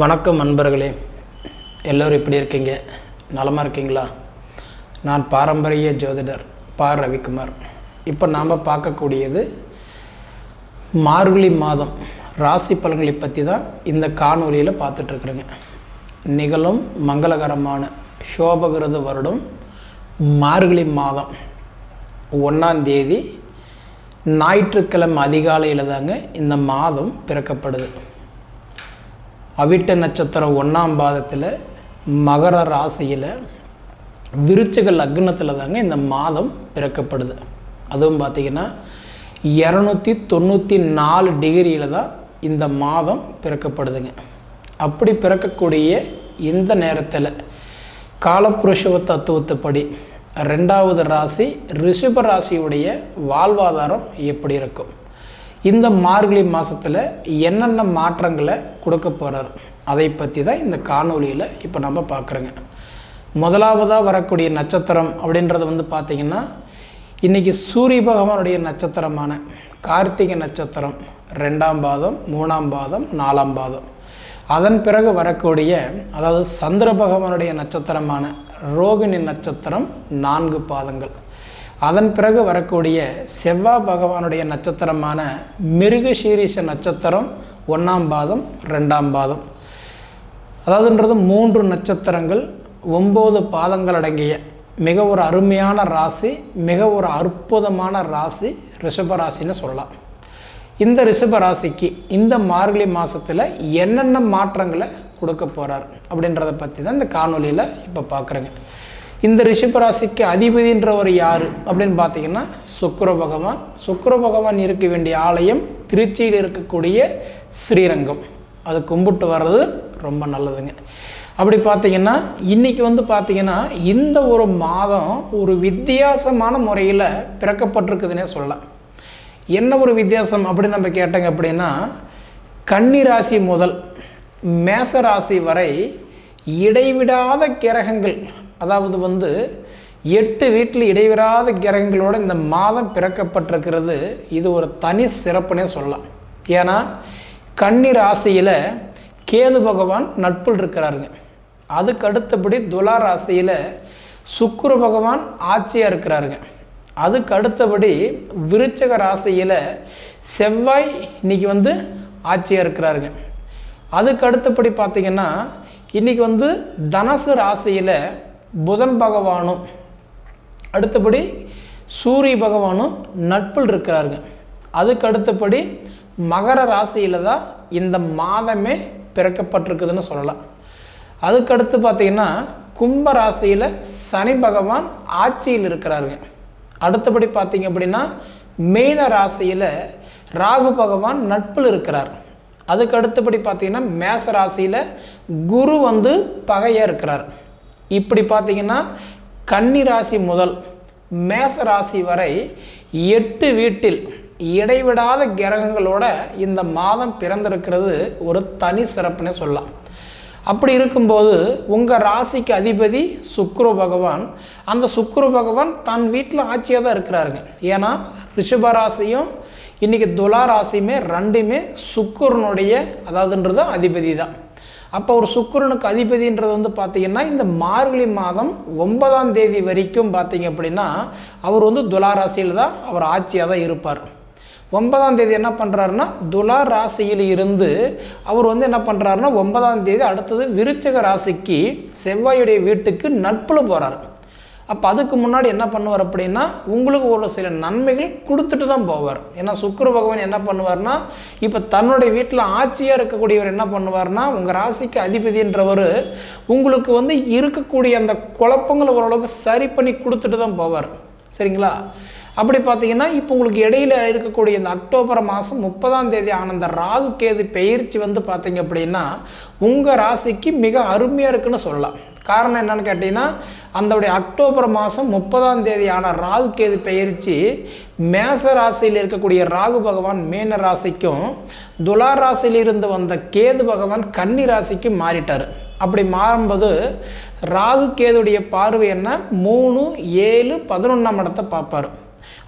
வணக்கம் நண்பர்களே, எல்லோரும் எப்படி இருக்கீங்க? நலமாக இருக்கீங்களா? நான் பாரம்பரிய ஜோதிடர் பா ரவிக்குமார். இப்போ நாம் பார்க்கக்கூடியது மார்கழி மாதம் ராசி பலன்களை பற்றி தான் இந்த காணொலியில் பார்த்துட்ருக்குறேங்க. நிகழும் மங்களகரமான சோபகிருத வருடம் மார்கழி மாதம் 1ஆம் தேதி ஞாயிற்றுக்கிழமை அதிகாலையில் தாங்க இந்த மாதம் பிறக்கப்படுது. அவிட்ட நட்சத்திரம் 1ஆம் பாதத்தில் மகர ராசியில் விருச்சிக லக்னத்தில் தாங்க இந்த மாதம் பிறக்கப்படுது. அதுவும் பார்த்திங்கன்னா 294 டிகிரியில் தான் இந்த மாதம் பிறக்கப்படுதுங்க. அப்படி பிறக்கக்கூடிய இந்த நேரத்தில் காலப்புருஷ தத்துவத்தைப்படி 2வது ராசி ரிஷப ராசியுடைய வாழ்வாதாரம் எப்படி இருக்கும், இந்த மார்கழி மாதத்தில் என்னென்ன மாற்றங்களை கொடுக்க போகிறார், அதை பற்றி தான் இந்த காணொலியில் இப்போ நம்ம பார்க்குறோங்க. முதலாவதாக வரக்கூடிய நட்சத்திரம் அப்படின்றது பார்த்திங்கன்னா இன்றைக்கி சூரிய பகவானுடைய நட்சத்திரமான கார்த்திகை நட்சத்திரம் 2ஆம் பாதம், 3ஆம் பாதம், 4ஆம் பாதம். அதன் பிறகு வரக்கூடிய அதாவது சந்திர பகவானுடைய நட்சத்திரமான ரோகிணி நட்சத்திரம் 4 பாதங்கள். அதன் பிறகு வரக்கூடிய செவ்வாய் பகவானுடைய நட்சத்திரமான மிருகசீரிஷ நட்சத்திரம் 1ஆம் பாதம், 2ஆம் பாதம். அதாவதுன்றது 3 நட்சத்திரங்கள் 9 பாதங்கள் அடங்கிய மிக ஒரு அருமையான ராசி, மிக ஒரு அற்புதமான ராசி ரிஷபராசின்னு சொல்லலாம். இந்த ரிஷபராசிக்கு இந்த மார்கழி மாதத்தில் என்னென்ன மாற்றங்களை கொடுக்க போகிறார் அப்படின்றத பற்றி தான் இந்த காணொலியில் இப்போ பார்க்குறேங்க. இந்த ரிஷபராசிக்கு அதிபதின்றவர் யார் அப்படின்னு பார்த்தீங்கன்னா சுக்கிர பகவான். சுக்கிர பகவான் இருக்க வேண்டிய ஆலயம் திருச்சியில் இருக்கக்கூடிய ஸ்ரீரங்கம். அது கும்பிட்டு வர்றது ரொம்ப நல்லதுங்க. அப்படி பார்த்தீங்கன்னா இன்றைக்கி பார்த்திங்கன்னா இந்த ஒரு மாதம் ஒரு வித்தியாசமான முறையில் பிறக்கப்பட்டிருக்குதுன்னே சொல்லலாம். என்ன ஒரு வித்தியாசம் அப்படின்னு நம்ம கேட்டோங்க அப்படின்னா, கன்னி ராசி முதல் மேச ராசி வரை இடைவிடாத கிரகங்கள், அதாவது 8 வீட்டில் இடைவிடாத கிரகங்களோட இந்த மாதம் பிறக்கப்பட்டிருக்கிறது. இது ஒரு தனி சிறப்புனே சொல்லலாம். ஏன்னா கன்னி ராசியில் கேது பகவான் நட்பில் இருக்கிறாருங்க. அதுக்கு அடுத்தபடி துலா ராசியில் சுக்கிர பகவான் ஆட்சியாக இருக்கிறாருங்க. அதுக்கு அடுத்தபடி விருச்சிக ராசியில் செவ்வாய் இன்றைக்கி ஆட்சியாக இருக்கிறாருங்க. அதுக்கு அடுத்தபடி பார்த்திங்கன்னா இன்றைக்கி தனுசு ராசியில் புதன் பகவானும் அடுத்தபடி சூரிய பகவானும் நட்பில் இருக்கிறாருங்க. அதுக்கு அடுத்தபடி மகர ராசியில் தான் இந்த மாதமே பிறக்கப்பட்டிருக்குதுன்னு சொல்லலாம். அதுக்கடுத்து பார்த்திங்கன்னா கும்ப ராசியில் சனி பகவான் ஆட்சியில் இருக்கிறாருங்க. அடுத்தபடி பார்த்திங்க அப்படின்னா மீன ராசியில் ராகு பகவான் நட்பில் இருக்கிறார். அதுக்கு அடுத்தபடி பார்த்திங்கன்னா மேச ராசியில் குரு பகையாக இருக்கிறார். இப்படி பார்த்திங்கன்னா கன்னி ராசி முதல் மேச ராசி வரை 8 வீட்டில் இடைவிடாத கிரகங்களோட இந்த மாதம் பிறந்திருக்கிறது ஒரு தனி சிறப்புனே சொல்லலாம். அப்படி இருக்கும்போது உங்கள் ராசிக்கு அதிபதி சுக்கிர பகவான், அந்த சுக்கிர பகவான் தன் வீட்டில் ஆட்சியாக தான் இருக்கிறாருங்க. ஏன்னா ரிஷப ராசியும் இன்றைக்கி துலா ராசியுமே ரெண்டுமே சுக்கிரனுடைய அதாவதுன்றது அதிபதி தான். அப்போ ஒரு சுக்கிரனுக்கு அதிபதின்றது பார்த்திங்கன்னா இந்த மார்கழி மாதம் 9ஆம் தேதி வரைக்கும் பார்த்திங்க அப்படின்னா அவர் துலா ராசியில் தான் அவர் ஆட்சியாக தான் இருப்பார். 9ஆம் தேதி என்ன பண்ணுறாருன்னா துலா ராசியில் இருந்து அவர் என்ன பண்ணுறாருன்னா 9ஆம் தேதி அடுத்தது விருச்சிக ராசிக்கு செவ்வாயுடைய வீட்டுக்கு நட்பில் போகிறார். அப்போ அதுக்கு முன்னாடி என்ன பண்ணுவார் அப்படின்னா உங்களுக்கு ஒரு சில நன்மைகள் கொடுத்துட்டு தான் போவார். ஏன்னா சுக்கிர பகவான் என்ன பண்ணுவார்னா இப்போ தன்னுடைய வீட்டில் ஆட்சியாக இருக்கக்கூடியவர் என்ன பண்ணுவார்னா உங்கள் ராசிக்கு அதிபதின்றவர் உங்களுக்கு இருக்கக்கூடிய அந்த குழப்பங்களை ஓரளவுக்கு சரி பண்ணி கொடுத்துட்டு தான் போவார். சரிங்களா? அப்படி பார்த்தீங்கன்னா இப்போ உங்களுக்கு இடையில் இருக்கக்கூடிய இந்த அக்டோபர் மாதம் 30ஆம் தேதி ஆன அந்த ராகு கேது பெயர்ச்சி பார்த்தீங்க அப்படின்னா உங்கள் ராசிக்கு மிக அருமையாக இருக்குன்னு சொல்லலாம். காரணம் என்னன்னு கேட்டிங்கன்னா அந்தோடைய அக்டோபர் மாதம் 30ஆம் தேதி ஆன ராகு கேது பெயர்ச்சி மேச ராசியில் இருக்கக்கூடிய ராகு பகவான் மீன ராசிக்கும் துலா ராசியில் இருந்து வந்த கேது பகவான் கன்னி ராசிக்கு மாறிட்டார். அப்படி மாறும்போது ராகு கேதுடைய பார்வை என்ன 3, 7, 11ஆம் இடத்தை பார்ப்பார்.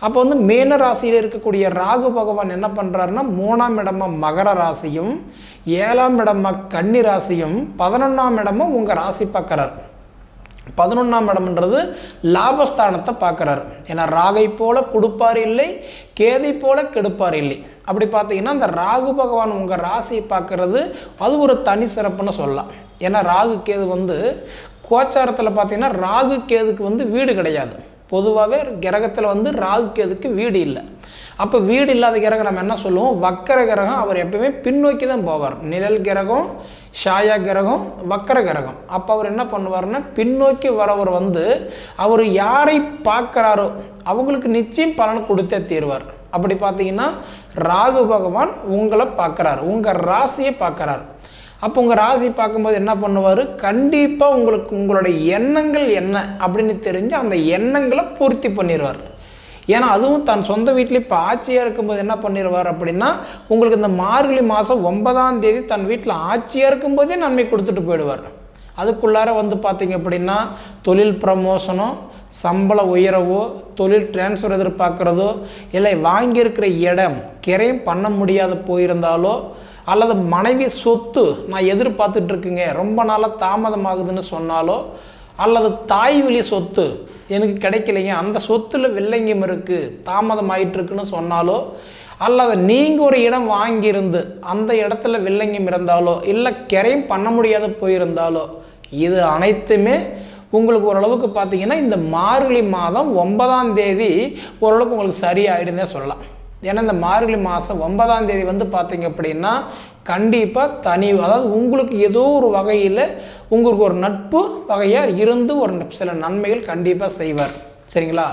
அப்போ வந்து மீன ராசியில் இருக்கக்கூடிய ராகு பகவான் என்ன பண்ணுறாருன்னா 3ஆம் இடமா மகர ராசியும் 7ஆம் இடமா கன்னி ராசியும் 11ஆம் இடமும் உங்கள் ராசி பார்க்குறார். 11ஆம் இடம்ன்றது லாபஸ்தானத்தை பார்க்குறாரு. ஏன்னா ராகை போல கொடுப்பார் இல்லை, கேதை போல கெடுப்பார் இல்லை. அப்படி பார்த்தீங்கன்னா அந்த ராகு பகவான் உங்கள் ராசியை பார்க்கறது அது ஒரு தனி சிறப்புன்னு சொல்லலாம். ஏன்னா ராகு கேது வந்து கோச்சாரத்தில் பார்த்தீங்கன்னா ராகு கேதுக்கு வந்து வீடு கிடையாது. பொதுவாகவே கிரகத்தில் வந்து ராகு கேதுக்கு வீடு இல்லை. அப்போ வீடு இல்லாத கிரகம் நம்ம என்ன சொல்லுவோம், வக்கர கிரகம். அவர் எப்பவுமே பின்னோக்கி தான் போவார். நிழல் கிரகம், ஷாயா கிரகம், வக்கர கிரகம். அப்போ அவர் என்ன பண்ணுவார்னா பின்னோக்கி வரவர் வந்து அவர் யாரை பார்க்குறாரோ அவங்களுக்கு நிச்சயம் பலன் கொடுத்தே தீர்வார். அப்படி பார்த்தீங்கன்னா ராகு பகவான் உங்களை பார்க்குறாரு, உங்கள் ராசியை பார்க்குறாரு. அப்போ உங்கள் ராசி பார்க்கும்போது என்ன பண்ணுவார், கண்டிப்பாக உங்களுக்கு உங்களுடைய எண்ணங்கள் என்ன அப்படின்னு தெரிஞ்சு அந்த எண்ணங்களை பூர்த்தி பண்ணிடுவார். ஏன்னா அதுவும் தன் சொந்த வீட்டில் இப்போ ஆட்சியாக இருக்கும்போது என்ன பண்ணிடுவார் அப்படின்னா, உங்களுக்கு இந்த மார்கழி மாதம் 9ஆம் தேதி தன் வீட்டில் ஆட்சியாக இருக்கும்போதே நன்மை கொடுத்துட்டு போயிடுவார். அதுக்குள்ளார வந்து பார்த்திங்க அப்படின்னா தொழில் ப்ரமோஷனோ, சம்பள உயரவோ, தொழில் டிரான்ஸ்ஃபர் எதிர்பார்க்குறதோ, இல்லை வாங்கியிருக்கிற இடம் கிரையும் பண்ண முடியாத போயிருந்தாலோ, அல்லது மனைவி சொத்து நான் எதிர்பார்த்துட்ருக்குங்க ரொம்ப நாளாக தாமதமாகுதுன்னு சொன்னாலோ, அல்லது தாய் வழி சொத்து எனக்கு கிடைக்கலைங்க அந்த சொத்தில் வில்லங்கம் இருக்குது தாமதம் ஆகிட்டுருக்குன்னு சொன்னாலோ, அல்லது நீங்கள் ஒரு இடம் வாங்கியிருந்து அந்த இடத்துல வில்லங்கம் இருந்தாலோ, இல்லை கிரையும் பண்ண முடியாத போயிருந்தாலோ, இது அனைத்துமே உங்களுக்கு ஓரளவுக்கு பார்த்தீங்கன்னா இந்த மார்கழி மாதம் 9ஆம் தேதி ஓரளவுக்கு உங்களுக்கு சரியாயிடுன்னே சொல்லலாம். ஏன்னா இந்த மார்கழி மாதம் 9ஆம் தேதி வந்து பார்த்தீங்க அப்படின்னா கண்டிப்பாக அதாவது உங்களுக்கு ஏதோ ஒரு வகையில் உங்களுக்கு ஒரு நட்பு வகையாக இருந்து ஒரு சில நன்மைகள் கண்டிப்பாக செய்வார். சரிங்களா?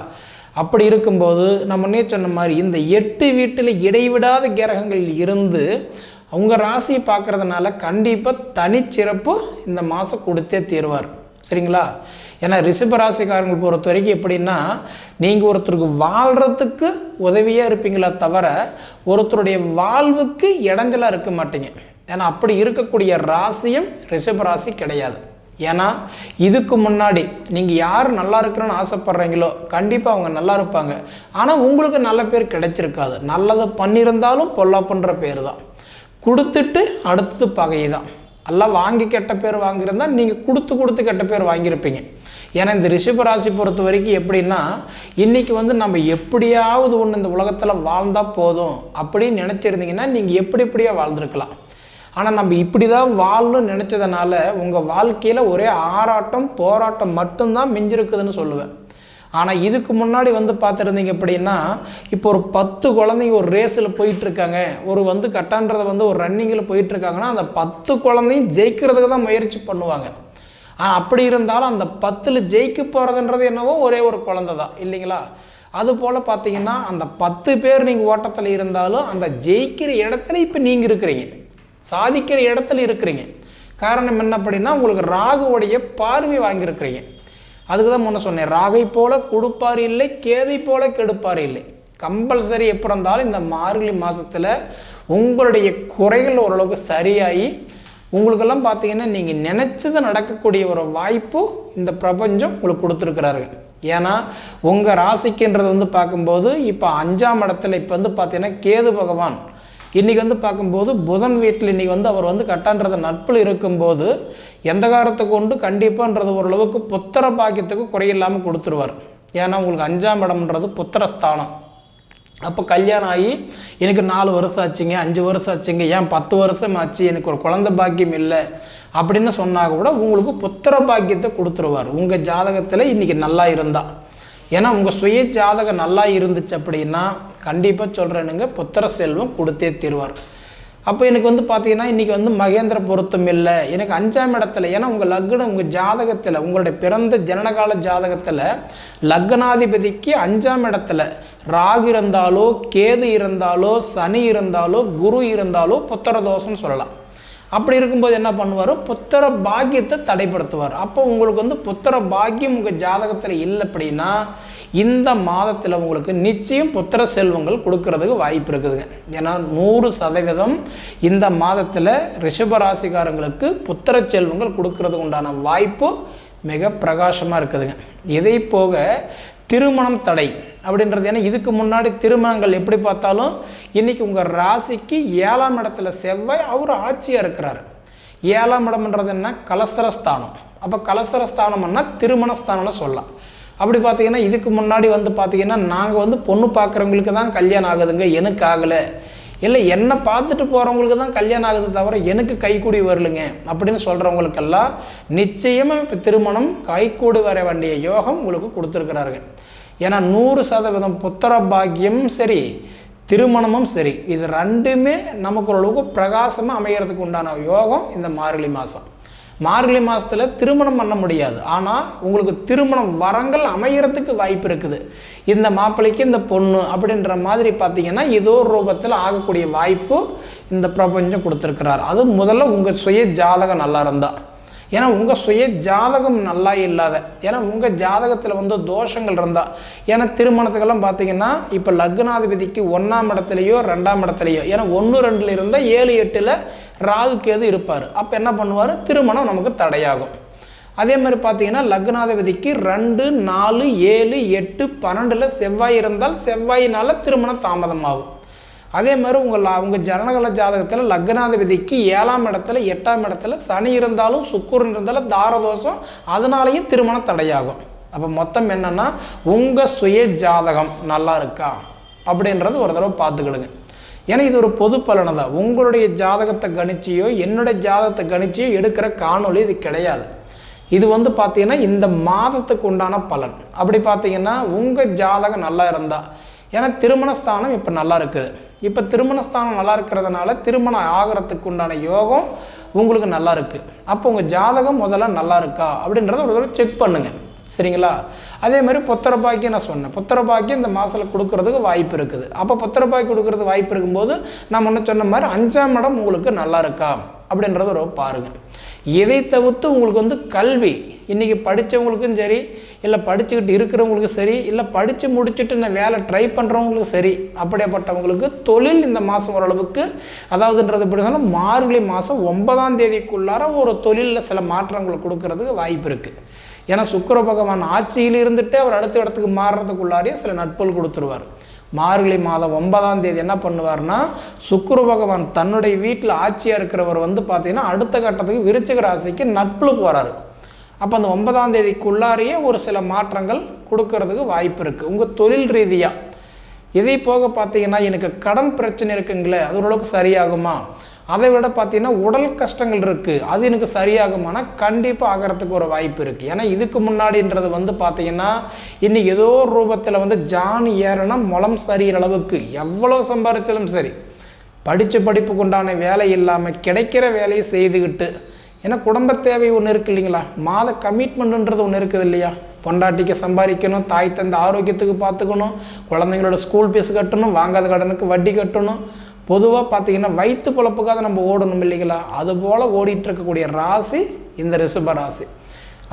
அப்படி இருக்கும்போது நம்ம சொன்ன மாதிரி இந்த 8 வீட்டில் இடைவிடாத கிரகங்கள் இருந்து உங்கள் ராசியை பார்க்குறதுனால கண்டிப்பாக தனிச்சிறப்பு இந்த மாதம் கொடுத்தே தீர்வார். சரிங்களா? ஏன்னா ரிஷப ராசிக்காரங்களை பொறுத்த வரைக்கும் எப்படின்னா, நீங்கள் ஒருத்தருக்கு வாழ்கிறதுக்கு உதவியாக இருப்பீங்களே தவிர ஒருத்தருடைய வாழ்வுக்கு இடைஞ்சலாக இருக்க மாட்டீங்க. ஏன்னா அப்படி இருக்கக்கூடிய ராசியும் ரிஷப ராசி கிடையாது. ஏன்னா இதுக்கு முன்னாடி நீங்கள் யார் நல்லா இருக்கிறன்னு ஆசைப்பட்றீங்களோ கண்டிப்பாக அவங்க நல்லா இருப்பாங்க. ஆனால் உங்களுக்கு நல்ல பேர் கிடைச்சிருக்காது. நல்லது பண்ணியிருந்தாலும் பொல்லாப்புன்ற பேர் தான். கொடுத்துட்டு அடுத்தது பகை தான். எல்லாம் வாங்கி கெட்ட பேர் வாங்கியிருந்தால் நீங்கள் கொடுத்து கெட்ட பேர் வாங்கியிருப்பீங்க. ஏன்னா இந்த ரிஷபராசி பொறுத்த வரைக்கும் எப்படின்னா, இன்றைக்கி வந்து நம்ம எப்படியாவது ஒன்று இந்த உலகத்தில் வாழ்ந்தால் போதும் அப்படின்னு நினச்சிருந்தீங்கன்னா நீங்கள் எப்படியா வாழ்ந்துருக்கலாம். ஆனால் நம்ம இப்படி தான் வாழணும்னு நினச்சதுனால உங்கள் வாழ்க்கையில் ஒரே ஆராட்டம் போராட்டம் மட்டும்தான் மிஞ்சிருக்குதுன்னு சொல்லுவேன். ஆனால் இதுக்கு முன்னாடி வந்து பார்த்துருந்தீங்க அப்படின்னா, இப்போ ஒரு 10 குழந்தைங்க ஒரு ரேஸில் போயிட்டுருக்காங்க, ஒரு வந்து கட்டான்றதை வந்து ஒரு ரன்னிங்கில் போயிட்டுருக்காங்கன்னா அந்த 10 குழந்தையும் ஜெயிக்கிறதுக்கு தான் முயற்சி பண்ணுவாங்க. ஆனால் அப்படி இருந்தாலும் அந்த 10ல் ஜெயிக்க போகிறதுன்றது என்னவோ ஒரே ஒரு குழந்தை தான் இல்லைங்களா? அதுபோல் பார்த்தீங்கன்னா அந்த 10 பேர் நீங்கள் ஓட்டத்தில் இருந்தாலும் அந்த ஜெயிக்கிற இடத்துல இப்போ நீங்கள் இருக்கிறீங்க, சாதிக்கிற இடத்துல இருக்கிறீங்க. காரணம் என்ன அப்படின்னா, உங்களுக்கு ராகுவுடைய பார்வை வாங்கியிருக்கிறீங்க. அதுக்கு தான் முன்ன சொன்னேன், ராகை போல கொடுப்பார் இல்லை, கேதை போல கெடுப்பார் இல்லை. கம்பல்சரி எப்போ இருந்தாலும் இந்த மார்கழி மாதத்தில் உங்களுடைய குறைகள் ஓரளவுக்கு சரியாகி உங்களுக்கெல்லாம் பார்த்தீங்கன்னா நீங்கள் நினச்சது நடக்கக்கூடிய ஒரு வாய்ப்பு இந்த பிரபஞ்சம் உங்களுக்கு கொடுத்துருக்கிறாரு. ஏன்னா உங்கள் ராசிக்குன்றது வந்து பார்க்கும்போது இப்போ 5ஆம் இடத்துல இப்போ வந்து பார்த்தீங்கன்னா கேது பகவான் இன்றைக்கி வந்து பார்க்கும்போது புதன் வீட்டில் இன்றைக்கி வந்து அவர் வந்து கட்டான்றது நட்பில் இருக்கும்போது எந்த காரத்தை கொண்டு கண்டிப்பான்றது ஓரளவுக்கு புத்திர பாக்கியத்துக்கு குறையில்லாமல் கொடுத்துருவார். ஏன்னா உங்களுக்கு 5ஆம் இடம்ன்றது புத்திரஸ்தானம். அப்போ கல்யாணம் ஆகி எனக்கு 4 வருஷம் ஆச்சுங்க, 5 வருஷம் ஆச்சுங்க, ஏன் 10 வருஷம் ஆச்சு, எனக்கு ஒரு குழந்தை பாக்கியம் இல்லை அப்படின்னு சொன்னால் கூட உங்களுக்கு புத்திர பாக்கியத்தை கொடுத்துருவார் உங்கள் ஜாதகத்தில் இன்றைக்கி நல்லா இருந்தால். ஏன்னா உங்கள் சுய ஜாதகம் நல்லா இருந்துச்சு அப்படின்னா கண்டிப்பாக சொல்கிறேனுங்க புத்திர செல்வம் கொடுத்தே தீர்வார். அப்போ எனக்கு வந்து பார்த்தீங்கன்னா இன்றைக்கி வந்து மகேந்திர பொருத்தம் இல்லை, எனக்கு 5ஆம் இடத்துல, ஏன்னா உங்கள் லக்னம் உங்கள் ஜாதகத்தில் உங்களுடைய பிறந்த ஜனனகால ஜாதகத்தில் லக்னாதிபதிக்கு 5ஆம் இடத்துல ராகு இருந்தாலோ கேது இருந்தாலோ சனி இருந்தாலோ குரு இருந்தாலோ புத்திர தோஷம்னு சொல்லலாம். அப்படி இருக்கும்போது என்ன பண்ணுவார், புத்திர பாக்கியத்தை தடைப்படுத்துவார். அப்போ உங்களுக்கு வந்து புத்திர பாக்கியம் உங்கள் ஜாதகத்தில் இல்லை அப்படின்னா இந்த மாதத்தில் உங்களுக்கு நிச்சயம் புத்திர செல்வங்கள் கொடுக்கறதுக்கு வாய்ப்பு இருக்குதுங்க. ஏன்னா 100% இந்த மாதத்தில் ரிஷபராசிக்காரங்களுக்கு புத்திர செல்வங்கள் கொடுக்கறதுக்கு உண்டான வாய்ப்பு மிக பிரகாசமாக இருக்குதுங்க. இதை போக திருமணம் தடை அப்படின்றது. ஏன்னா இதுக்கு முன்னாடி திருமணங்கள் எப்படி பார்த்தாலும் இன்றைக்கி உங்கள் ராசிக்கு 7ஆம் இடத்துல செவ்வாய் அவர் ஆட்சியாக இருக்கிறார். 7ஆம் இடம்ன்றது என்ன? கலஸ்தரஸ்தானம். அப்போ கலஸ்தரஸ்தானம்னா திருமணஸ்தானம்னு சொல்லலாம். அப்படி பார்த்தீங்கன்னா இதுக்கு முன்னாடி வந்து பார்த்திங்கன்னா நாங்கள் வந்து பொண்ணு பார்க்குறவங்களுக்கு தான் கல்யாணம் ஆகுதுங்க, எனக்கு ஆகலை, இல்லை என்னை பார்த்துட்டு போகிறவங்களுக்கு தான் கல்யாணம் ஆகுது தவிர எனக்கு கைக்கூடி வரலுங்க அப்படின்னு சொல்கிறவங்களுக்கெல்லாம் நிச்சயமாக இப்போ திருமணம் கைக்கூடி வர வேண்டிய யோகம் உங்களுக்கு கொடுத்துருக்குறாருங்க. ஏன்னா 100% புத்திர பாக்கியமும் சரி திருமணமும் சரி இது ரெண்டுமே நமக்கு ஓரளவுக்கு பிரகாசமாக அமைகிறதுக்கு உண்டான யோகம் இந்த மார்கழி மாதம். மார்கழி மாதத்தில் திருமணம் பண்ண முடியாது, ஆனால் உங்களுக்கு திருமணம் வரங்கள் அமைகிறதுக்கு வாய்ப்பு இருக்குது. இந்த மாப்பிள்ளைக்கு இந்த பொண்ணு அப்படின்ற மாதிரி பார்த்தீங்கன்னா ஏதோ ஒரு ரூபத்தில் ஆகக்கூடிய வாய்ப்பு இந்த பிரபஞ்சம் கொடுத்துருக்கிறார். அது முதல்ல உங்கள் சுய ஜாதகம் நல்லா இருந்தால். ஏன்னா உங்கள் சுய ஜாதகம் நல்லா இல்லாத, ஏன்னா உங்கள் ஜாதகத்தில் வந்து தோஷங்கள் இருந்தால், ஏன்னா திருமணத்துக்கெல்லாம் பார்த்தீங்கன்னா இப்போ லக்னாதிபதிக்கு 1ஆம் இடத்துலையோ 2ஆம் இடத்துலையோ, ஏன்னா 1, 2 இருந்தால் 7, 8 ராகு கேது இருப்பார். அப்போ என்ன பண்ணுவார்? திருமணம் நமக்கு தடையாகும். அதே மாதிரி பார்த்தீங்கன்னா லக்னாதிபதிக்கு 2, 4, 7, 8, 12 செவ்வாய் இருந்தால் செவ்வாயினால் திருமணம் தாமதமாகும். அதே மாதிரி உங்கள் ஜனனகால ஜாதகத்தில் லக்னாதிபதிக்கு 7ஆம் இடத்துல 8ஆம் இடத்துல சனி இருந்தாலும் சுக்கிரன் இருந்தாலும் தாரதோஷம், அதனாலேயும் திருமணம் தடையாகும். அப்போ மொத்தம் என்னென்னா உங்கள் சுய ஜாதகம் நல்லா இருக்கா அப்படின்றது ஒரு தடவை பார்த்துக்கிடுங்க. ஏன்னா இது ஒரு பொது பலனை தான். உங்களுடைய ஜாதகத்தை கணிச்சியோ என்னுடைய ஜாதகத்தை கணிச்சியோ எடுக்கிற காணொலி இது கிடையாது. இது வந்து பார்த்தீங்கன்னா இந்த மாதத்துக்கு உண்டான பலன். அப்படி பார்த்தீங்கன்னா உங்கள் ஜாதகம் நல்லா இருந்தால், ஏன்னா திருமணஸ்தானம் இப்போ நல்லா இருக்குது. இப்போ திருமணஸ்தானம் நல்லா இருக்கிறதுனால திருமணம் ஆகிறதுக்கு உண்டான யோகம் உங்களுக்கு நல்லா இருக்குது. அப்போ உங்கள் ஜாதகம் முதல்ல நல்லா இருக்கா அப்படின்றத ஒரு தடவை செக் பண்ணுங்கள், சரிங்களா? அதே மாதிரி புத்திர பாக்கியம் நான் சொன்னேன், புத்திர பாக்கியம் இந்த மாதத்தில் கொடுக்கறதுக்கு வாய்ப்பு இருக்குது. அப்போ புத்திர பாக்கியம் கொடுக்கறதுக்கு வாய்ப்பு இருக்கும்போது நான் முன்ன சொன்ன மாதிரி 5ஆம் இடம் உங்களுக்கு நல்லா இருக்கா அப்படின்றத ஒரு பாருங்கள். இதை தவிர்த்து உங்களுக்கு வந்து கல்வி, இன்றைக்கி படித்தவங்களுக்கும் சரி, இல்லை படிச்சுக்கிட்டு இருக்கிறவங்களுக்கும் சரி, இல்லை படித்து முடிச்சுட்டு நான் வேலை ட்ரை பண்ணுறவங்களுக்கும் சரி, அப்படியேப்பட்டவங்களுக்கு தொழில் இந்த மாதம் ஓரளவுக்கு, அதாவதுன்றது எப்படி சொன்னால் மார்கழி மாதம் 9ஆம் தேதிக்குள்ளார ஒரு தொழிலில் சில மாற்றங்களை கொடுக்கறதுக்கு வாய்ப்பு இருக்குது. ஏன்னா சுக்கிர பகவான் ஆட்சியில் இருந்துட்டு அவர் அடுத்த இடத்துக்கு மாறுறதுக்குள்ளாரே சில நட்புகள் கொடுத்துருவார். மார்கழி மாதம் 9ஆம் தேதி என்ன பண்ணுவார்னா சுக்கிர பகவான் தன்னுடைய வீட்டில் ஆட்சியாக இருக்கிறவர் வந்து பார்த்தீங்கன்னா அடுத்த கட்டத்துக்கு விருச்சிக ராசிக்கு நட்பில் போகிறாரு. அப்போ அந்த 9ஆம் தேதிக்குள்ளாரையே ஒரு சில மாற்றங்கள் கொடுக்கறதுக்கு வாய்ப்பு இருக்குது உங்கள் தொழில் ரீதியாக. இதை போக பார்த்தீங்கன்னா எனக்கு கடன் பிரச்சனை இருக்குங்களே, அது ஓரளவுக்கு சரியாகுமா? அதை விட பார்த்தீங்கன்னா உடல் கஷ்டங்கள் இருக்குது, அது எனக்கு சரியாகுமானா கண்டிப்பாக ஆகிறதுக்கு ஒரு வாய்ப்பு இருக்குது. ஏன்னா இதுக்கு முன்னாடின்றது வந்து பார்த்தீங்கன்னா இன்றைக்கி ஏதோ ஒரு ரூபத்தில் வந்து ஜான் ஏறனா முளம் சரிகிற அளவுக்கு எவ்வளோ சம்பாதிச்சாலும் சரி, படித்த படிப்புக்கு உண்டான வேலை இல்லாமல் கிடைக்கிற வேலையை செய்துக்கிட்டு, ஏன்னா குடும்ப தேவை ஒன்று இருக்குது இல்லைங்களா, மாத கமிட்மெண்ட்டுன்றது ஒன்று இருக்குது இல்லையா, பொண்டாட்டிக்கு சம்பாதிக்கணும், தாய் தந்தை ஆரோக்கியத்துக்கு பார்த்துக்கணும், குழந்தைங்களோட ஸ்கூல் ஃபீஸ் கட்டணும், வாங்காத கடனுக்கு வட்டி கட்டணும், பொதுவாக பார்த்தீங்கன்னா வயிற்று பொழப்புக்காக நம்ம ஓடணும் இல்லைங்களா, அதுபோல் ஓடிட்டு இருக்கக்கூடிய ராசி இந்த ரிஷப ராசி.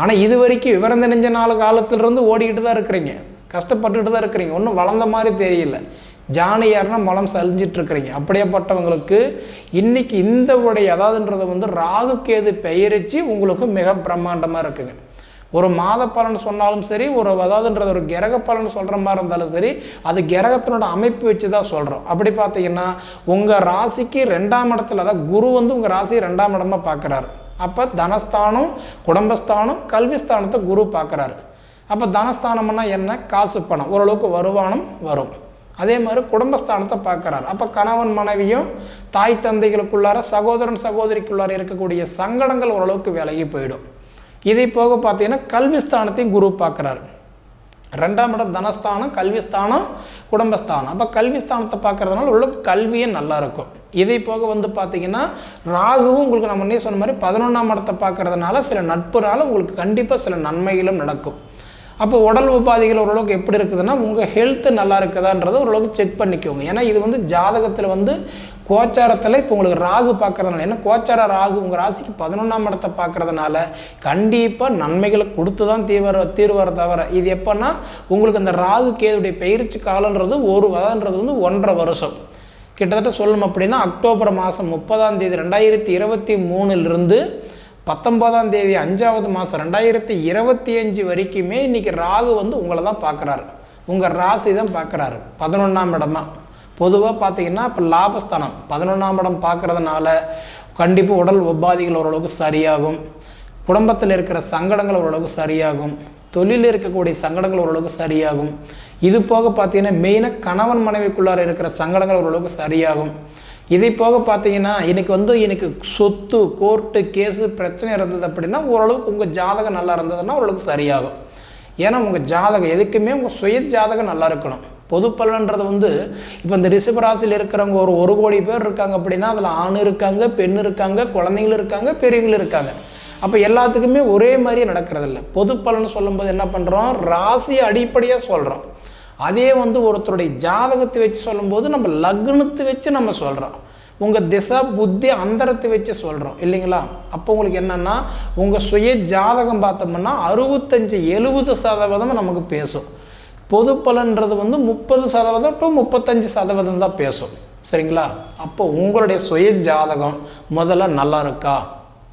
ஆனால் இது வரைக்கும் விவரம் தெரிஞ்ச 4 காலத்திலிருந்து ஓடிக்கிட்டு தான் இருக்கிறீங்க, கஷ்டப்பட்டுட்டு தான் இருக்கிறீங்க, ஒன்றும் வளர்ந்த மாதிரி தெரியல, ஜானி யாருன்னா மலம் சலிஞ்சிட்டு இருக்கிறீங்க. அப்படியேப்பட்டவங்களுக்கு இன்னைக்கு இந்த உடைய அதாவதுன்றதை வந்து ராகு கேது பெயரிச்சு உங்களுக்கு மிக பிரம்மாண்டமாக இருக்குங்க. ஒரு மாத பலன் சொன்னாலும் சரி, ஒரு அதாவதுன்றது ஒரு கிரக பலன் சொல்கிற மாதிரி இருந்தாலும் சரி, அது கிரகத்தினோட அமைப்பு வச்சு தான் சொல்கிறோம். அப்படி பார்த்தீங்கன்னா உங்கள் ராசிக்கு 2ஆம் இடத்துல, அதாவது குரு வந்து உங்கள் ராசி 2ஆம் இடமா பார்க்குறாரு. அப்போ தனஸ்தானம், குடும்பஸ்தானம், கல்விஸ்தானத்தை குரு பார்க்குறாரு. அப்போ தனஸ்தானம்னா என்ன? காசு பணம், ஓரளவுக்கு வருமானம் வரும். அதே மாதிரி குடும்பஸ்தானத்தை பார்க்குறாரு. அப்போ கணவன் மனைவியும் தாய் தந்தைகளுக்குள்ளார சகோதரன் சகோதரிக்குள்ளார இருக்கக்கூடிய சங்கடங்கள் ஓரளவுக்கு விலகி போயிடும். இதை போக பார்த்தீங்கன்னா கல்விஸ்தானத்தையும் குரு பார்க்குறாரு. 2ஆம் இடம் தனஸ்தானம், கல்விஸ்தானம், குடும்பஸ்தானம். அப்போ கல்விஸ்தானத்தை பார்க்கறதுனால ஓரளவுக்கு கல்வியே நல்லா இருக்கும். இதை போக வந்து பார்த்தீங்கன்னா ராகுவும் உங்களுக்கு நான் முன்னே சொன்ன மாதிரி 11ஆம் இடத்தை பார்க்கறதுனால சில நட்புனால உங்களுக்கு கண்டிப்பாக சில நன்மைகளும் நடக்கும். அப்போ உடல் உபாதைகள் ஓரளவுக்கு எப்படி இருக்குதுன்னா உங்கள் ஹெல்த்து நல்லா இருக்குதான்றதை ஓரளவுக்கு செக் பண்ணிக்கோங்க. ஏன்னா இது வந்து ஜாதகத்தில் வந்து கோச்சாரத்தில் இப்போ உங்களுக்கு ராகு பார்க்குறதுனால, ஏன்னா கோச்சார ராகு உங்கள் ராசிக்கு 11ஆம் இடத்தை பார்க்குறதுனால கண்டிப்பாக நன்மைகளை கொடுத்து தான் தீர்வர தவிர, இது எப்போன்னா உங்களுக்கு அந்த ராகு கேதுடைய பயிற்சி காலன்றது அதான்றது வந்து 1.5 வருஷம் கிட்டத்தட்ட சொல்லணும். அப்படின்னா அக்டோபர் மாதம் 30ஆம் தேதி 2023 19ஆம் தேதி 5வது மாதம் 2025 வரைக்குமே இன்றைக்கி ராகு வந்து உங்களை தான் பார்க்குறாரு, உங்கள் ராசி தான் பார்க்குறாரு 11ஆம் இடமா. பொதுவாக பார்த்தீங்கன்னா இப்போ லாபஸ்தானம் 11ஆம் இடம் பார்க்குறதுனால கண்டிப்பாக உடல் உபாதைகள் ஓரளவுக்கு சரியாகும், குடும்பத்தில் இருக்கிற சங்கடங்கள் ஓரளவுக்கு சரியாகும், தொழிலில் இருக்கக்கூடிய சங்கடங்கள் ஓரளவுக்கு சரியாகும். இது போக பார்த்தீங்கன்னா மெயினாக கணவன் மனைவிக்குள்ளார இருக்கிற சங்கடங்கள் ஓரளவுக்கு சரியாகும். இதை போக பார்த்தீங்கன்னா எனக்கு சொத்து கோர்ட்டு கேஸு பிரச்சனை இருந்தது அப்படின்னா ஓரளவுக்கு உங்கள் ஜாதகம் நல்லா இருந்ததுன்னா ஓரளவுக்கு சரியாகும். ஏன்னா உங்கள் ஜாதகம் எதுக்குமே உங்கள் சுய ஜாதகம் நல்லா இருக்கணும். பொது பலன்றது வந்து இப்போ இந்த ரிஷபராசியில் இருக்கிறவங்க ஒரு கோடி பேர் இருக்காங்க அப்படின்னா அதில் ஆண் இருக்காங்க, பெண் இருக்காங்க, குழந்தைங்களும் இருக்காங்க, பெரியவங்களும் இருக்காங்க. அப்போ எல்லாத்துக்குமே ஒரே மாதிரியே நடக்கிறதில்ல. பொது பலன் சொல்லும்போது என்ன பண்ணுறோம், ராசியை அடிப்படையாக சொல்கிறோம். அதே வந்து ஒருத்தருடைய ஜாதகத்தை வச்சு சொல்லும்போது நம்ம லக்னத்தை வச்சு நம்ம சொல்கிறோம், உங்கள் திசை புத்தி அந்தரத்தை வச்சு சொல்கிறோம் இல்லைங்களா. அப்போ உங்களுக்கு என்னென்னா உங்கள் சுய ஜாதகம் பார்த்தோம்னா 65-70% நமக்கு பேசும். பொது பலன்றது வந்து 30% டு 35% தான் பேசும் சரிங்களா. அப்போ உங்களுடைய சுய ஜாதகம் முதல்ல நல்லா இருக்கா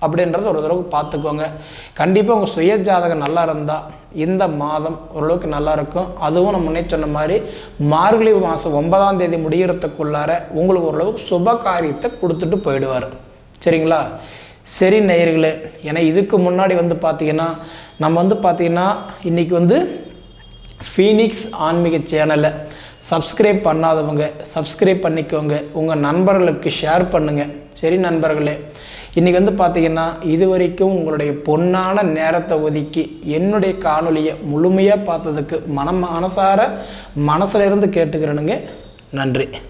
அப்படின்றத ஒரு தடவை பார்த்துக்கோங்க. கண்டிப்பாக உங்கள் சுய ஜாதகம் நல்லா இருந்தால் இந்த மாதம் ஓரளவுக்கு நல்லா இருக்கும். அதுவும் நம்ம முன்னே சொன்ன மாதிரி மார்கழி மாதம் 9ஆம் தேதி முடிகிறதுக்குள்ளார உங்களுக்கு ஓரளவுக்கு சுப காரியத்தை கொடுத்துட்டு போயிடுவார் சரிங்களா. சரி நேயர்களே, ஏன்னா இதுக்கு முன்னாடி வந்து பார்த்திங்கன்னா நம்ம வந்து பார்த்திங்கன்னா இன்றைக்கி வந்து ஃபீனிக்ஸ் ஆன்மீக சேனலை சப்ஸ்கிரைப் பண்ணாதவங்க சப்ஸ்கிரைப் பண்ணிக்கோங்க, உங்கள் நண்பர்களுக்கு ஷேர் பண்ணுங்கள். சரி நண்பர்களே, இன்றைக்கி வந்து பார்த்திங்கன்னா இது வரைக்கும் உங்களுடைய பொன்னான நேரத்தை ஒதுக்கி என்னுடைய காணொலியை முழுமையாக பார்த்ததுக்கு மனசார மனசில் இருந்து கேட்டுக்கிறேனுங்க. நன்றி.